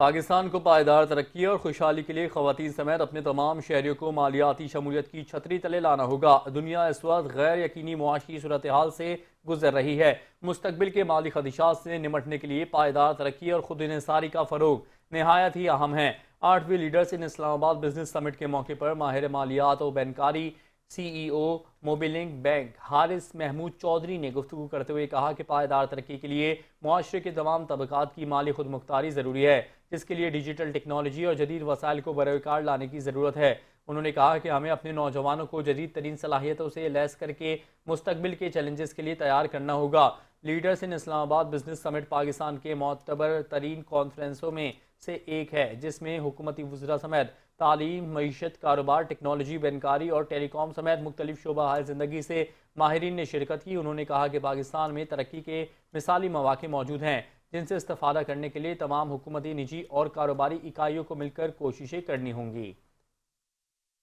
पाकिस्तान को पायदार तरक्की और खुशहाली के लिए ख़वातीन समेत अपने तमाम शहरियों को मालियाती शमूलियत की छतरी तले लाना होगा। दुनिया इस वक्त गैर यकीनी मुआशी सूरत हाल से गुजर रही है। मुस्तकबिल के माली खदशात से निमटने के लिए पायदार तरक्की और खुद इन्हिसारी का फ़रोग नहायत ही अहम है। 8वीं leaders in Islamabad business summit के मौके पर माहिर मालियात और बैंकारी CEO Mobilink bank Haris Mahmood Chaudhry ने गुफ्तगू करते हुए कहा कि पायदार तरक्की के लिए मुआशरे के तमाम तबकात की माली खुद मुख्तारी ज़रूरी है, जिसके लिए डिजिटल टेक्नोलॉजी और जदीद वसाइल को बरकार लाने की ज़रूरत है। उन्होंने कहा कि हमें अपने नौजवानों को जदीद तरीन सलाहियतों से लैस करके मुस्तकबिल के चैलेंजेस के लिए तैयार करना होगा। Leaders in Islamabad business summit Pakistan के मोतबर तरीन कॉन्फ्रेंसों में से एक है, जिसमें हुकूमती वज़रा समेत तालीम, मईशत, कारोबार, टेक्नोलॉजी, बैंकारी और टेलीकॉम समेत मुख्तलिफ शोबा हाय ज़िंदगी से माहिरीन ने शिरकत की। उन्होंने कहा कि पाकिस्तान में तरक्की के मिसाली मौक़े मौजूद हैं, जिनसे इस्तेफ़ादा करने के लिए तमाम हुकूमती, निजी और कारोबारी इकाइयों को मिलकर कोशिशें करनी होंगी।